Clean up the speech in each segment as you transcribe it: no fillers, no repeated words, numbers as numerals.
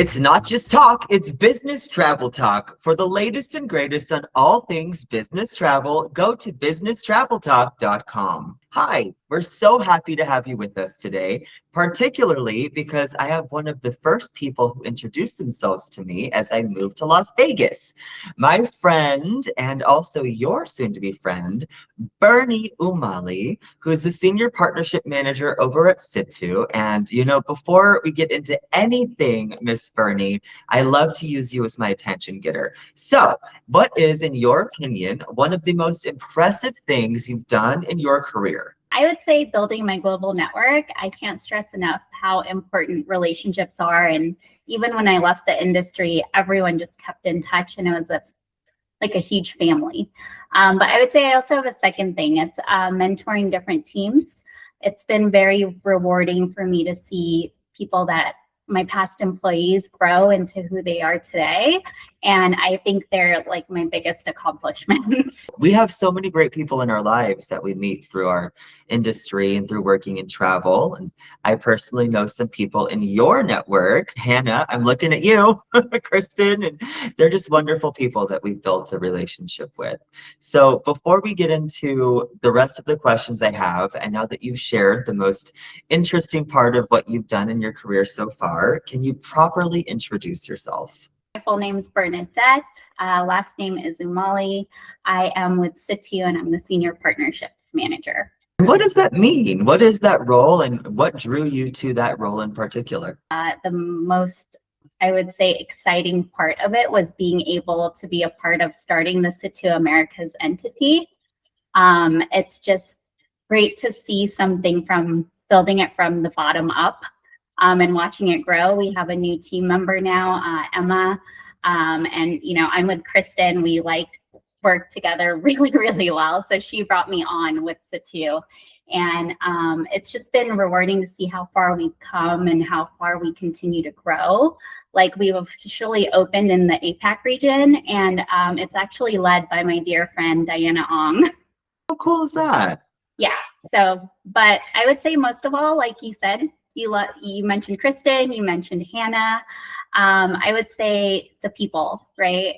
It's not just talk, it's business travel talk. For the latest and greatest on all things business travel, go to businesstraveltalk.com. Hi, we're so happy to have you with us today, particularly because I have one of the first people who introduced themselves to me as I moved to Las Vegas. My friend, and also your soon-to-be friend, Bernadette Umale, who's the Senior Partnership Manager over at Situ. And, before we get into anything, Miss Bernie, I love to use you as my attention getter. So, what is, in your opinion, one of the most impressive things you've done in your career? I would say building my global network. I can't stress enough how important relationships are. And even when I left the industry, everyone just kept in touch, and it was like a huge family. But I would say I also have a second thing. It's mentoring different teams. It's been very rewarding for me to see people that my past employees grow into who they are today. And I think they're like my biggest accomplishments. We have so many great people in our lives that we meet through our industry and through working in travel. And I personally know some people in your network. Hannah, I'm looking at you, Kristen, and they're just wonderful people that we've built a relationship with. So before we get into the rest of the questions I have, and now that you've shared the most interesting part of what you've done in your career so far, can you properly introduce yourself? My full name is Bernadette. Last name is Umale. I am with Situ, and I'm the Senior Partnerships Manager. What does that mean? What is that role, and what drew you to that role in particular? The most, I would say, exciting part of it was being able to be a part of starting the Situ Americas entity. It's just great to see something from building it from the bottom up. And watching it grow. We have a new team member now, Emma, and I'm with Kristen. We work together really, really well. So she brought me on with Situ, and it's just been rewarding to see how far we've come and how far we continue to grow. Like, we've officially opened in the APAC region, and it's actually led by my dear friend Diana Ong. How cool is that? Yeah. So, but I would say most of all, like you said. You mentioned Kristen, you mentioned Hannah. I would say the people, right?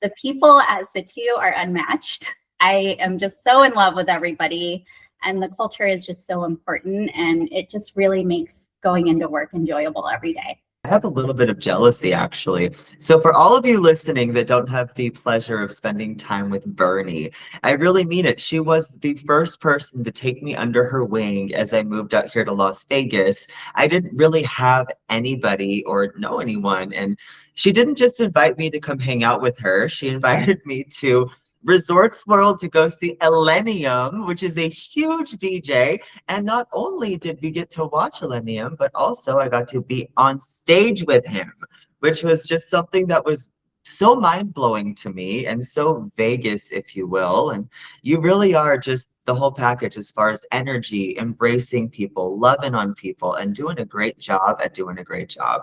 The people at Situ are unmatched. I am just so in love with everybody, and the culture is just so important, and it just really makes going into work enjoyable every day. I have a little bit of jealousy, actually. So for all of you listening that don't have the pleasure of spending time with Bernie, I really mean it. She was the first person to take me under her wing as I moved out here to Las Vegas. I didn't really have anybody or know anyone. And she didn't just invite me to come hang out with her. She invited me to Resorts World to go see Elenium, which is a huge DJ. And not only did we get to watch Elenium, but also I got to be on stage with him, which was just something that was so mind-blowing to me and so Vegas, if you will. And you really are just the whole package as far as energy, embracing people, loving on people, and doing a great job at doing a great job.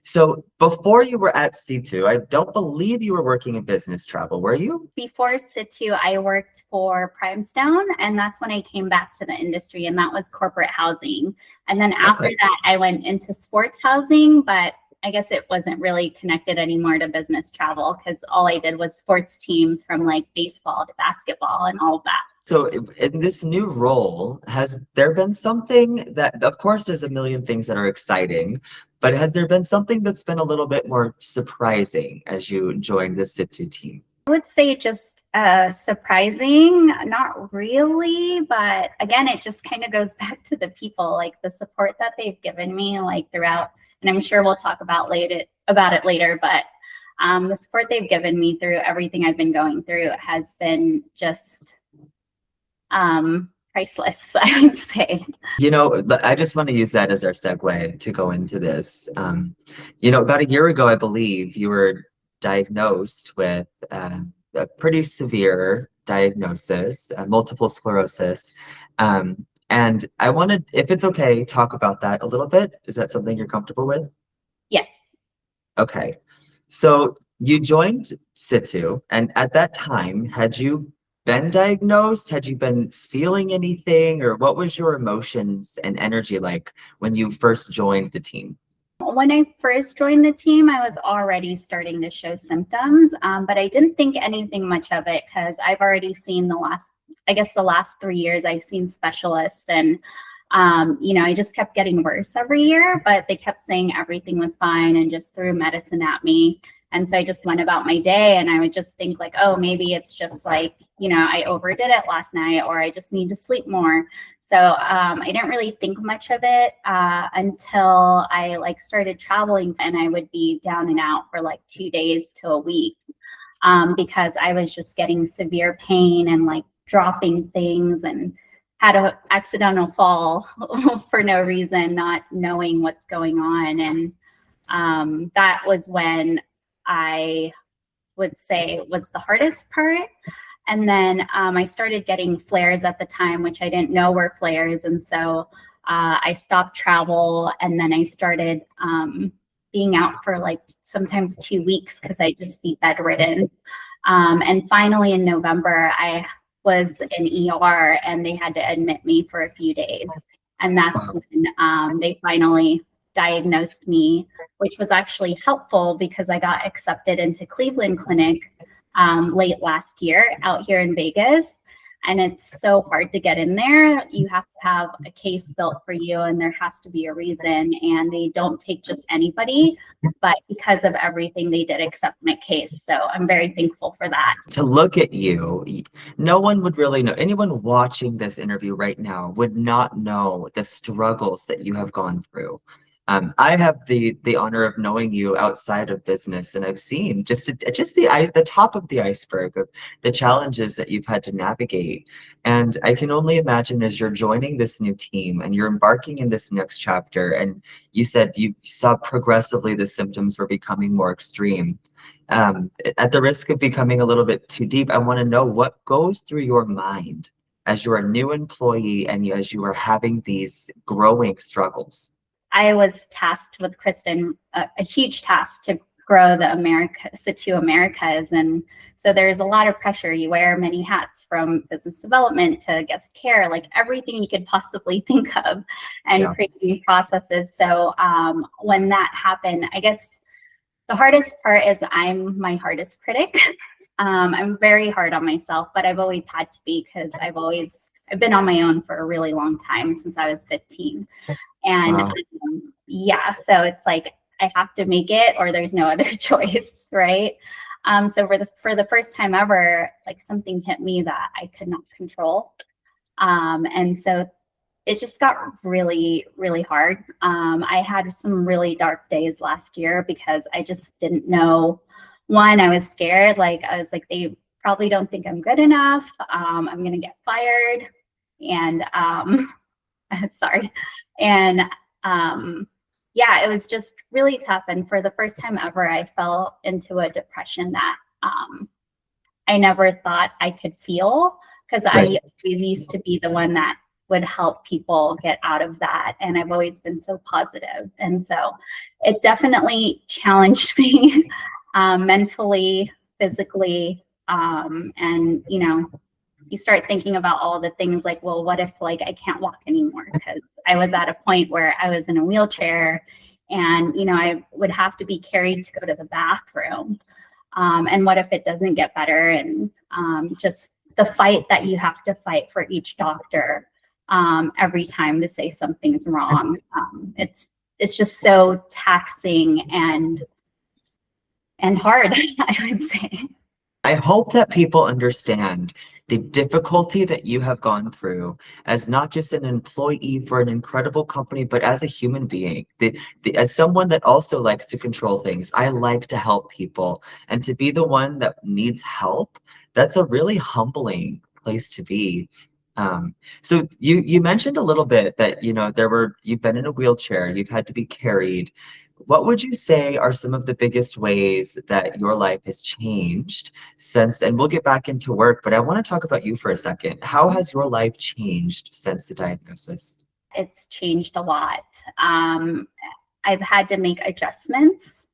So before you were at Situ, I don't believe you were working in business travel, were you? Before Situ, I worked for Primestown, and that's when I came back to the industry, and that was corporate housing. And then after that, I went into sports housing, but I guess it wasn't really connected anymore to business travel because all I did was sports teams from like baseball to basketball and all of that. So in this new role, has there been something that, of course, there's a million things that are exciting, but has there been something that's been a little bit more surprising as you joined the Situ team? I would say just surprising, not really, but again, it just kind of goes back to the people, like the support that they've given me like throughout. And I'm sure we'll talk about it later, but the support they've given me through everything I've been going through has been just priceless, I would say. I just want to use that as our segue to go into this. About a year ago, I believe you were diagnosed with a pretty severe diagnosis, multiple sclerosis. And I wanted, if it's okay, talk about that a little bit. Is that something you're comfortable with? Yes. Okay. So you joined Situ, and at that time, had you been diagnosed? Had you been feeling anything, or what was your emotions and energy like when you first joined the team? when I first joined the team, I was already starting to show symptoms, but I didn't think anything much of it because I've already seen the last 3 years, I've seen specialists, and I just kept getting worse every year, but they kept saying everything was fine and just threw medicine at me. And so I just went about my day, and I would just think like, oh, maybe it's just like, I overdid it last night, or I just need to sleep more. So I didn't really think much of it until I started traveling, and I would be down and out for 2 days to a week because I was just getting severe pain and dropping things, and had an accidental fall for no reason, not knowing what's going on. And that was when I would say was the hardest part. And then I started getting flares at the time, which I didn't know were flares. And so I stopped travel, and then I started being out for sometimes 2 weeks because I just be bedridden. And finally in November, I was in ER, and they had to admit me for a few days. And that's when they finally diagnosed me, which was actually helpful because I got accepted into Cleveland Clinic late last year out here in Vegas. And it's so hard to get in there. You have to have a case built for you, and there has to be a reason. And they don't take just anybody, but because of everything, they did accept my case. So I'm very thankful for that. To look at you, no one would really know. Anyone watching this interview right now would not know the struggles that you have gone through. I have the honor of knowing you outside of business, and I've seen just the top of the iceberg of the challenges that you've had to navigate. And I can only imagine as you're joining this new team and you're embarking in this next chapter, and you said you saw progressively the symptoms were becoming more extreme. At the risk of becoming a little bit too deep, I want to know what goes through your mind as you're a new employee and as you are having these growing struggles. I was tasked with Kristen a huge task to grow the Situ Americas. And so there's a lot of pressure. You wear many hats, from business development to guest care, everything you could possibly think of, and creating processes. So when that happened, I guess the hardest part is I'm my hardest critic. I'm very hard on myself, but I've always had to be because I've been on my own for a really long time, since I was 15. And so it's I have to make it, or there's no other choice, right? So for the first time ever, something hit me that I could not control. And so it just got really, really hard. I had some really dark days last year because I just didn't know. One, I was scared. I was they probably don't think I'm good enough. I'm going to get fired. And sorry. And it was just really tough. And for the first time ever, I fell into a depression that I never thought I could feel, because I always used to be the one that would help people get out of that. And I've always been so positive. And so it definitely challenged me mentally, physically. And, you start thinking about all the things well, what if I can't walk anymore? Because I was at a point where I was in a wheelchair, and, I would have to be carried to go to the bathroom. And what if it doesn't get better? And just the fight that you have to fight for each doctor every time to say something's wrong. It's just so taxing and hard, I would say. I hope that people understand the difficulty that you have gone through as not just an employee for an incredible company, but as a human being. As someone that also likes to control things, I like to help people. And to be the one that needs help, that's a really humbling place to be. So you mentioned a little bit that, you've been in a wheelchair, you've had to be carried. What would you say are some of the biggest ways that your life has changed since, and we'll get back into work, but I want to talk about you for a second. How has your life changed since the diagnosis? It's changed a lot. I've had to make adjustments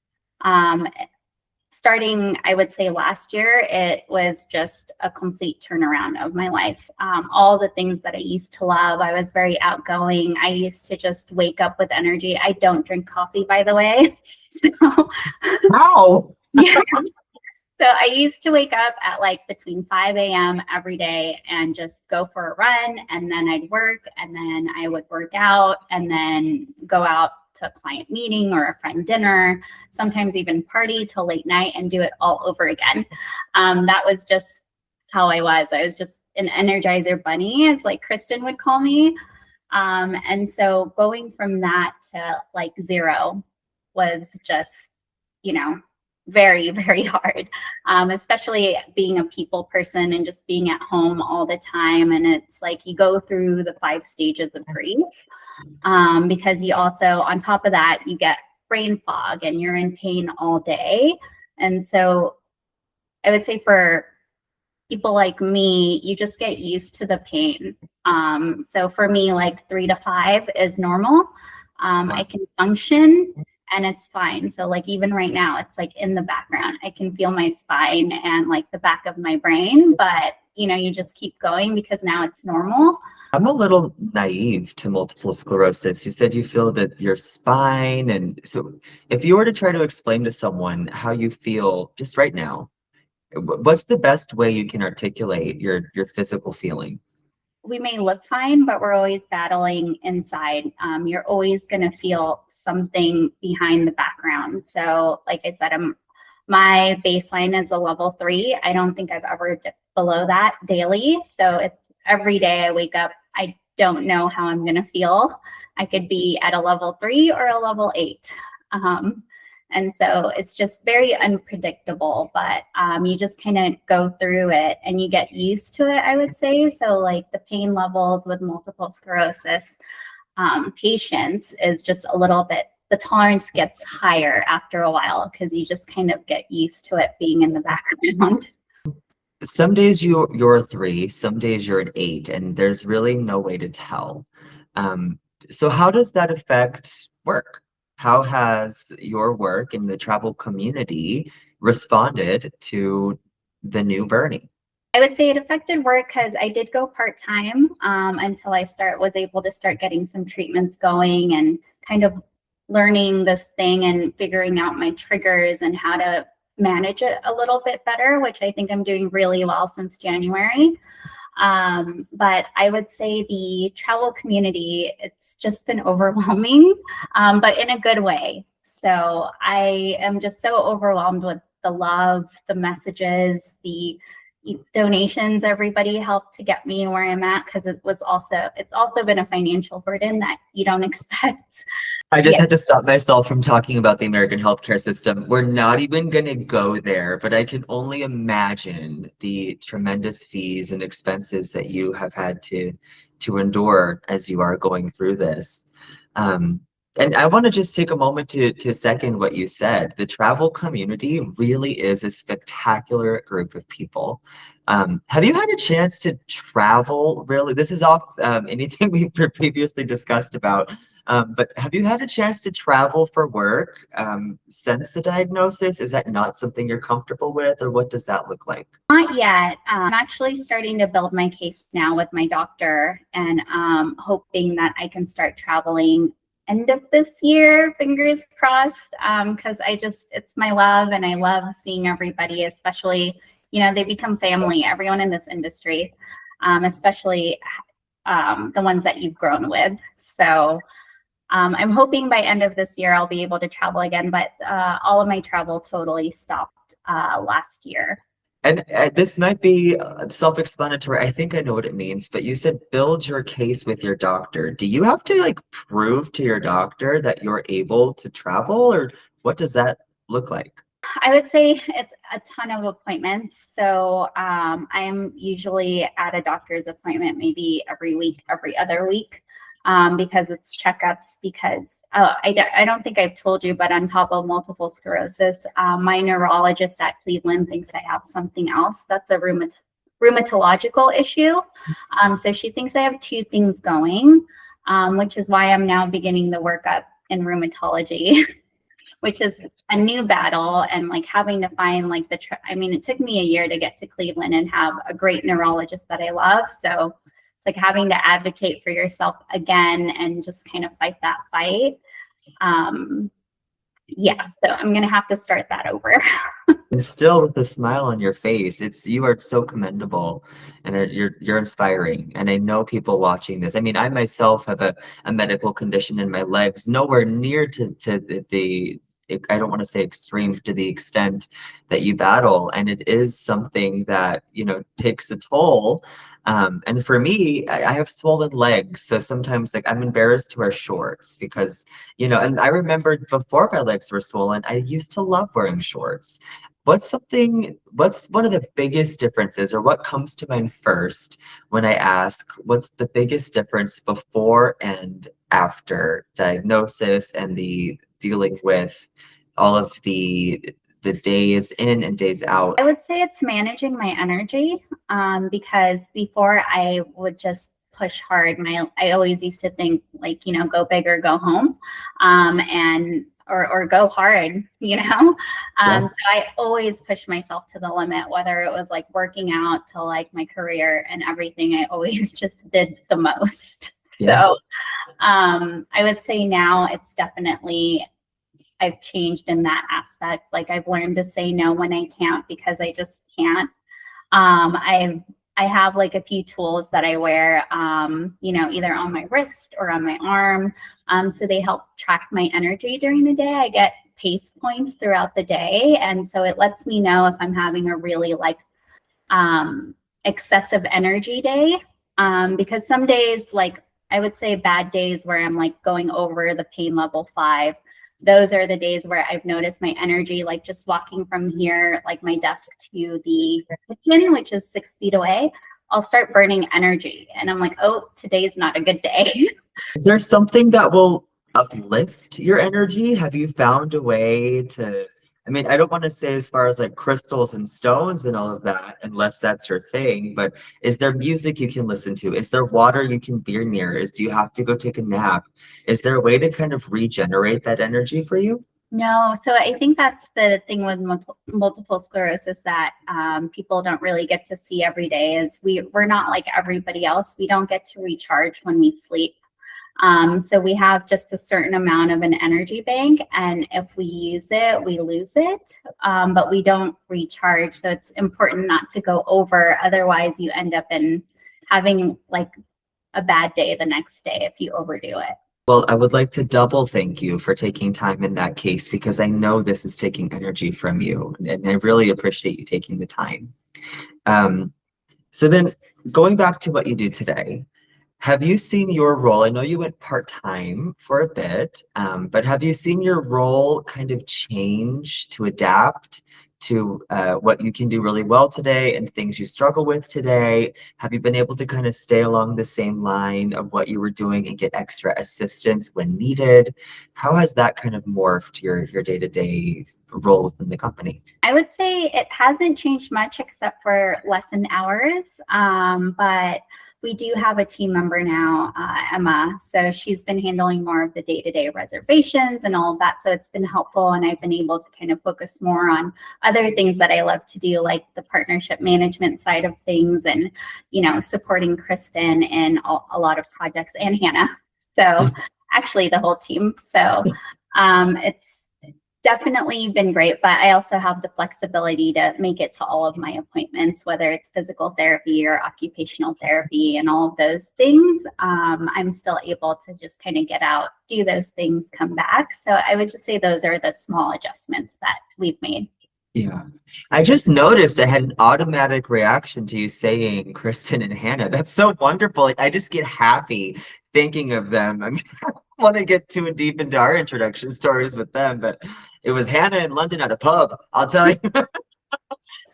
starting, I would say last year, it was just a complete turnaround of my life. All the things that I used to love, I was very outgoing. I used to just wake up with energy. I don't drink coffee, by the way. So, Wow. yeah. So I used to wake up at like between 5 a.m. every day and just go for a run. And then I'd work, and then I would work out, and then go out to a client meeting or a friend dinner, sometimes even party till late night and do it all over again. That was just how I was. I was just an energizer bunny, as like Kristen would call me. And so going from that to like zero was just, very, very hard, especially being a people person and just being at home all the time. And it's like you go through the 5 stages of grief, because you also, on top of that, you get brain fog and you're in pain all day. And so I would say for people like me, you just get used to the pain. So for me, like 3 to 5 is normal. I can function and it's fine. So like even right now, it's like in the background, I can feel my spine and like the back of my brain, but you just keep going because now it's normal. I'm a little naive to multiple sclerosis. You said you feel that your spine, and so if you were to try to explain to someone how you feel just right now, what's the best way you can articulate your physical feeling? We may look fine, but we're always battling inside. You're always going to feel something behind the background. So like I said, my baseline is a level 3. I don't think I've ever dipped below that daily. So it's every day I wake up, I don't know how I'm going to feel. I could be at a level 3 or a level 8. And so it's just very unpredictable, but you just kind of go through it and you get used to it, I would say. So like the pain levels with multiple sclerosis patients is just a little bit, the tolerance gets higher after a while because you just kind of get used to it being in the background. Some days you're a 3, some days you're an 8, and there's really no way to tell. So how does that affect work? How has your work in the travel community responded to the new Bernie? I would say it affected work because I did go part-time until I was able to start getting some treatments going and kind of learning this thing and figuring out my triggers and how to manage it a little bit better, which I think I'm doing really well since January. But I would say the travel community, it's just been overwhelming, but in a good way. So I am just so overwhelmed with the love, the messages, the donations. Everybody helped to get me where I'm at because it's also been a financial burden that you don't expect. I just had to stop myself from talking about the American healthcare system. We're not even going to go there, but I can only imagine the tremendous fees and expenses that you have had to endure as you are going through this. And I want to just take a moment to second what you said. The travel community really is a spectacular group of people. Have you had a chance to travel, really? This is off anything we've previously discussed about, but have you had a chance to travel for work since the diagnosis? Is that not something you're comfortable with, or what does that look like? Not yet. I'm actually starting to build my case now with my doctor and hoping that I can start traveling end of this year, fingers crossed, because it's my love and I love seeing everybody, especially, they become family, everyone in this industry, especially the ones that you've grown with. So I'm hoping by end of this year, I'll be able to travel again, but all of my travel totally stopped last year. And this might be self-explanatory. I think I know what it means, but you said build your case with your doctor. Do you have to like prove to your doctor that you're able to travel, or what does that look like? I would say it's a ton of appointments. So I'm usually at a doctor's appointment maybe every week, every other week. Because it's checkups, because I don't think I've told you, but on top of multiple sclerosis, my neurologist at Cleveland thinks I have something else. That's a rheumatological issue. So she thinks I have 2 things going, which is why I'm now beginning the workup in rheumatology. which is a new battle, and like having to find like I mean, it took me a year to get to Cleveland and have a great neurologist that I love. So it's like having to advocate for yourself again and just kind of fight that fight. Yeah, so I'm gonna have to start that over. And still with a smile on your face, you are so commendable, and you're inspiring. And I know people watching this. I mean, I myself have a medical condition in my legs, nowhere near to the I don't want to say extremes, to the extent that you battle, and it is something that, takes a toll. And for me, I have swollen legs, so sometimes like I'm embarrassed to wear shorts because, and I remember before my legs were swollen, I used to love wearing shorts. What's one of the biggest differences, or what comes to mind first when I ask what's the biggest difference before and after diagnosis and the dealing with all of the days in and days out? I would say it's managing my energy, because before I would just push hard. I always used to think like, go big or go home, and or go hard, Yeah. So I always pushed myself to the limit, whether it was like working out to like my career and everything. I always just did the most. Yeah. So I would say now it's definitely, I've changed in that aspect. Like I've learned to say no when I can't, because I just can't. I have like a few tools that I wear, either on my wrist or on my arm. So they help track my energy during the day. I get pace points throughout the day. And so it lets me know if I'm having a really like excessive energy day. Because some days, like I would say bad days where I'm like going over the pain level 5, those are the days where I've noticed my energy, like just walking from here, like my desk to the kitchen, which is 6 feet away, I'll start burning energy. And I'm like, oh, today's not a good day. Is there something that will uplift your energy? Have you found a way to, I mean, I don't want to say as far as like crystals and stones and all of that, unless that's your thing, but is there music you can listen to? Is there water you can be near? Do you have to go take a nap? Is there a way to kind of regenerate that energy for you? No, so I think that's the thing with multiple sclerosis that people don't really get to see every day is we're not like everybody else. We don't get to recharge when we sleep. So we have just a certain amount of an energy bank, and if we use it, we lose it, but we don't recharge. So it's important not to go over. Otherwise, you end up in having like a bad day the next day if you overdo it. Well, I would like to double thank you for taking time in that case, because I know this is taking energy from you, and I really appreciate you taking the time. So then going back to what you do today, have you seen your role? I know you went part-time for a bit, but have you seen your role kind of change to adapt to what you can do really well today and things you struggle with today? Have you been able to kind of stay along the same line of what you were doing and get extra assistance when needed? How has that kind of morphed your day-to-day role within the company? I would say it hasn't changed much except for lesson hours, but we do have a team member now, Emma. So she's been handling more of the day-to-day reservations and all of that. So it's been helpful, and I've been able to kind of focus more on other things that I love to do, like the partnership management side of things, and supporting Kristen in a lot of projects, and Hannah. So actually the whole team. So it's definitely been great, but I also have the flexibility to make it to all of my appointments, whether it's physical therapy or occupational therapy and all of those things. I'm still able to just kind of get out, do those things, come back. So I would just say those are the small adjustments that we've made. Yeah. I just noticed I had an automatic reaction to you saying Kristen and Hannah. That's so wonderful. Like, I just get happy thinking of them. I mean, I don't want to get too deep into our introduction stories with them, but it was Hannah in London at a pub, I'll tell you.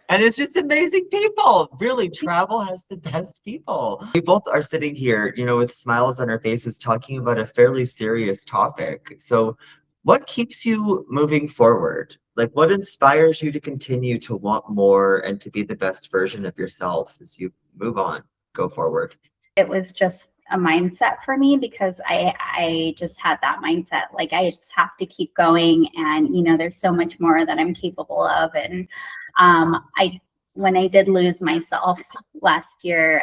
And it's just amazing people. Really, travel has the best people. We both are sitting here, with smiles on our faces talking about a fairly serious topic. So what keeps you moving forward? Like, what inspires you to continue to want more and to be the best version of yourself as you move on, go forward? It was just a mindset for me, because I just had that mindset. Like, I just have to keep going, and there's so much more that I'm capable of. And I when I did lose myself last year,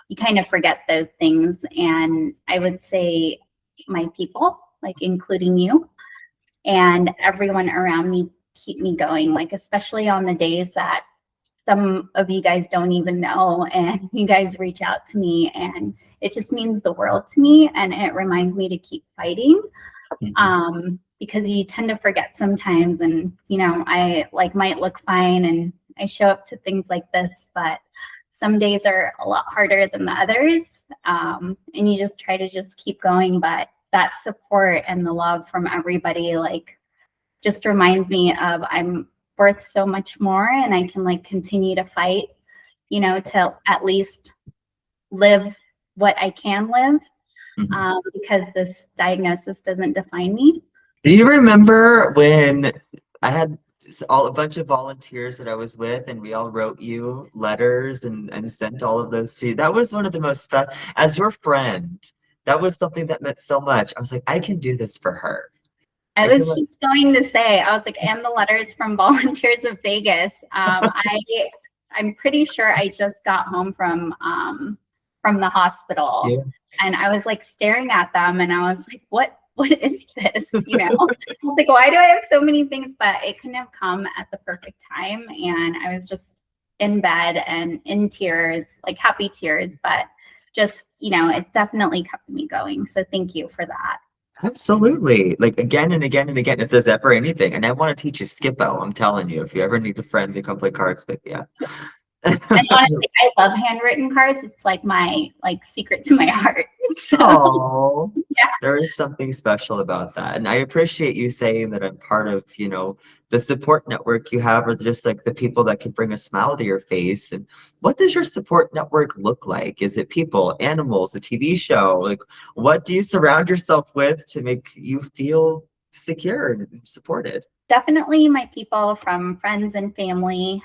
you kind of forget those things. And I would say my people, like including you and everyone around me, keep me going, like especially on the days that some of you guys don't even know, and you guys reach out to me, and it just means the world to me, and it reminds me to keep fighting. Because you tend to forget sometimes, and I might look fine and I show up to things like this, but some days are a lot harder than the others, and you just try to just keep going. But that support and the love from everybody just reminds me of I'm worth so much more, and I can continue to fight, to at least live what I can live, because this diagnosis doesn't define me. Do you remember when I had a bunch of volunteers that I was with, and we all wrote you letters and sent all of those to you? That was one of the most fun, as your friend, that was something that meant so much. I was like, I can do this for her. I was just going to say, I was like, and the letters from Volunteers of Vegas. I'm pretty sure I just got home from the hospital, yeah. And I was staring at them, and I was like, what is this? I was like, why do I have so many things? But it couldn't have come at the perfect time. And I was just in bed and in tears, happy tears, but just, it definitely kept me going. So thank you for that. Absolutely. Again and again and again, if there's ever anything. And I want to teach you Skippo, I'm telling you, if you ever need a friend to come play cards with you. And honestly, I love handwritten cards. It's my secret to my heart. So, oh, yeah. There is something special about that. And I appreciate you saying that I'm part of, the support network you have, or just the people that can bring a smile to your face. And what does your support network look like? Is it people, animals, a TV show? What do you surround yourself with to make you feel secure and supported? Definitely my people, from friends and family.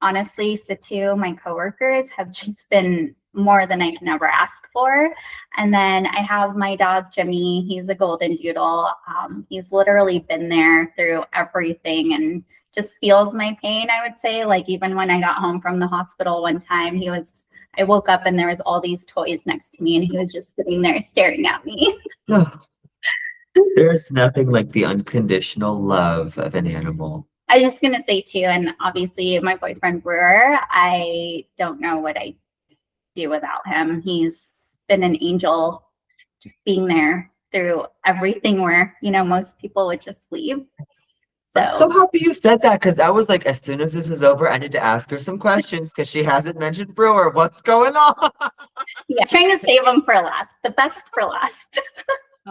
Honestly, Situ, my coworkers, have just been more than I can ever ask for. And then I have my dog, Jimmy. He's a golden doodle. He's literally been there through everything and just feels my pain, I would say. Even when I got home from the hospital one time, I woke up and there was all these toys next to me, and he was just sitting there staring at me. There's nothing like the unconditional love of an animal. I was just going to say too, and obviously my boyfriend Brewer, I don't know what I'd do without him. He's been an angel, just being there through everything where, most people would just leave. So I'm so happy you said that, because I was like, as soon as this is over, I need to ask her some questions, because she hasn't mentioned Brewer. What's going on? Yeah, trying to save him for last, the best for last.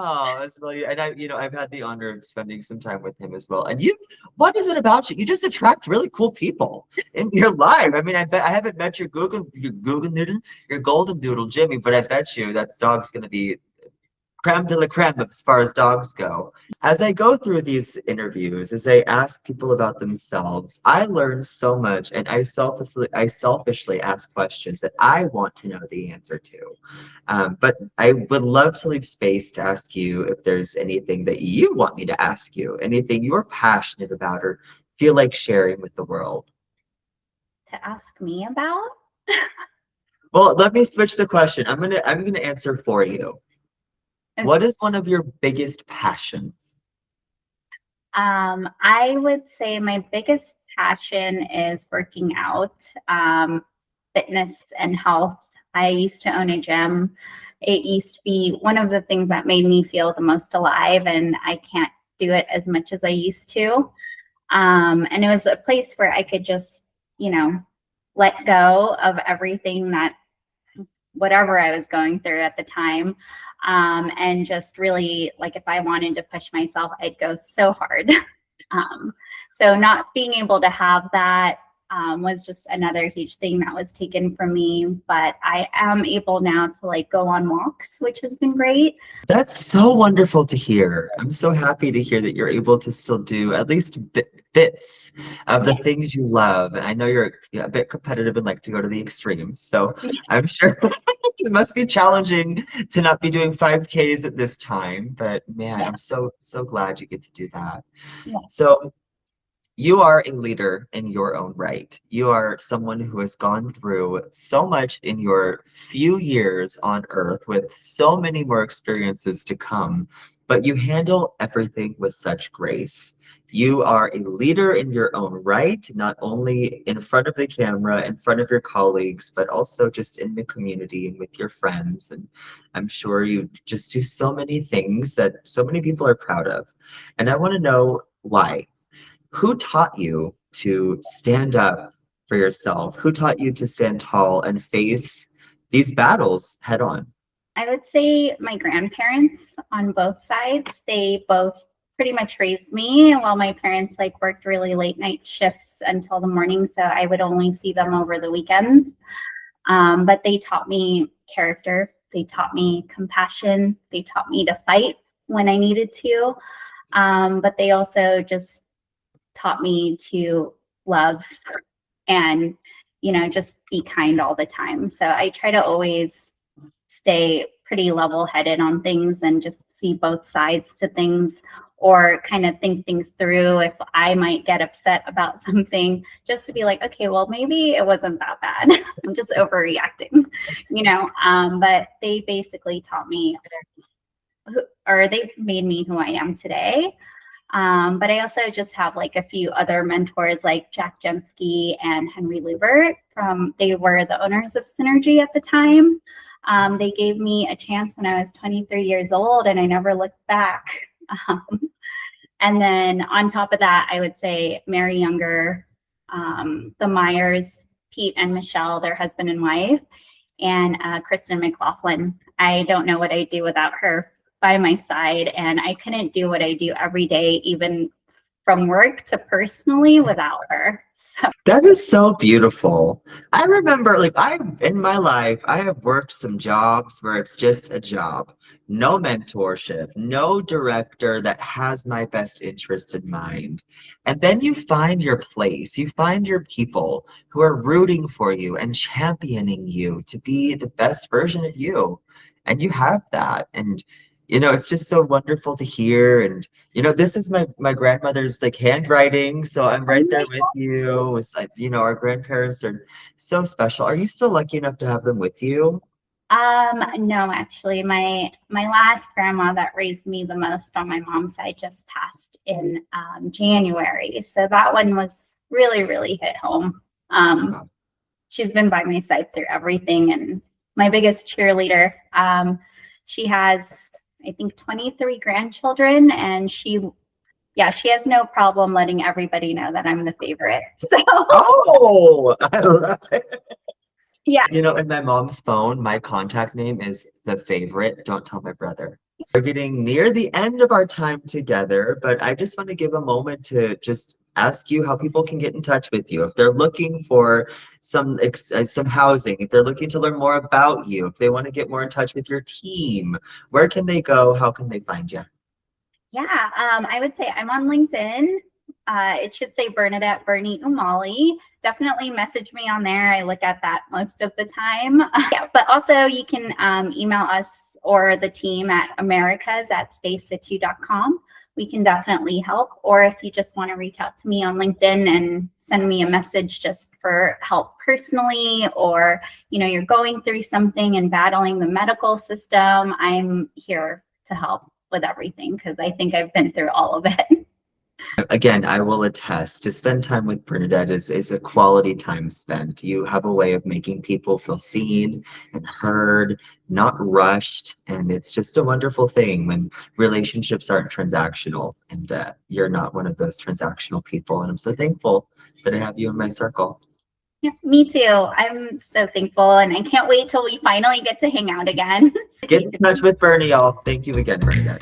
Oh, that's really, and I've had the honor of spending some time with him as well. And what is it about you? You just attract really cool people in your life. I mean, I haven't met your golden doodle, Jimmy, but I bet you that dog's going to be creme de la creme as far as dogs go. As I go through these interviews, as I ask people about themselves, I learn so much, and I selfishly ask questions that I want to know the answer to. But I would love to leave space to ask you if there's anything that you want me to ask you, anything you're passionate about or feel like sharing with the world. To ask me about? Well, let me switch the question. I'm gonna answer for you. What is one of your biggest passions? I would say my biggest passion is working out, fitness and health. I used to own a gym. It used to be one of the things that made me feel the most alive, and I can't do it as much as I used to. And it was a place where I could just, let go of everything whatever I was going through at the time. And just really, if I wanted to push myself, I'd go so hard. So not being able to have that was just another huge thing that was taken from me. But I am able now to like go on walks, which has been great. That's so wonderful to hear. I'm so happy to hear that you're able to still do at least bits of the Yeah. things you love. And I know you're a bit competitive and like to go to the extremes. So Yeah. I'm sure it must be challenging to not be doing 5Ks at this time. But man, Yeah. I'm so glad you get to do that. Yeah. So you are a leader in your own right. You are someone who has gone through so much in your few years on earth with so many more experiences to come, but you handle everything with such grace. You are a leader in your own right, not only in front of the camera, in front of your colleagues, but also just in the community and with your friends. And I'm sure you just do so many things that so many people are proud of. And I want to know why. Who taught you to stand up for yourself? Who taught you to stand tall and face these battles head on? I would say my grandparents on both sides. They both pretty much raised me while my parents like worked really late night shifts until the morning. So I would only see them over the weekends. But they taught me character. They taught me compassion. They taught me to fight when I needed to. But they also just taught me to love and, just be kind all the time. So I try to always stay pretty level headed on things and just see both sides to things, or kind of think things through if I might get upset about something, just to be like, okay, well, maybe it wasn't that bad. I'm just overreacting, but they basically taught me, or they've made me who I am today. But I also just have like a few other mentors like Jack Jensky and Henry Lubert they were the owners of Synergy at the time. They gave me a chance when I was 23 years old and I never looked back. And then on top of that, I would say Mary Younger, the Myers, Pete and Michelle, their husband and wife, and Kristen McLaughlin. I don't know what I'd do without her by my side, and I couldn't do what I do every day, even from work to personally, without her. So That is so beautiful. I remember, like, in my life, I have worked some jobs where it's just a job, no mentorship, no director that has my best interest in mind. And then you find your place, you find your people who are rooting for you and championing you to be the best version of you. And you have that. And it's just so wonderful to hear. And this is my grandmother's like handwriting, so I'm right there with you. It's like, our grandparents are so special. Are you still lucky enough to have them with you? no, actually, my last grandma that raised me the most on my mom's side just passed in January. So that one was really, really hit home. Wow. She's been by my side through everything and my biggest cheerleader. She has, I think, 23 grandchildren, and she has no problem letting everybody know that I'm the favorite. So Oh, I love it. yeah. In my mom's phone, my contact name is the favorite. Don't tell my brother. We're getting near the end of our time together, but I just want to give a moment to just ask you how people can get in touch with you. If they're looking for some housing, if they're looking to learn more about you, if they want to get more in touch with your team, where can they go? How can they find you? Yeah, I would say I'm on LinkedIn. It should say Bernadette Umale. Definitely message me on there. I look at that most of the time. Yeah, but also you can email us or the team at americas@staysitu.com. We can definitely help. Or if you just want to reach out to me on LinkedIn and send me a message just for help personally, or you're going through something and battling the medical system, I'm here to help with everything because I think I've been through all of it. Again, I will attest to spend time with Bernadette is a quality time spent. You have a way of making people feel seen and heard, not rushed. And it's just a wonderful thing when relationships aren't transactional, and you're not one of those transactional people. And I'm so thankful that I have you in my circle. Yeah, me too. I'm so thankful, and I can't wait till we finally get to hang out again. Get in touch with Bernie, y'all. Thank you again, Bernadette.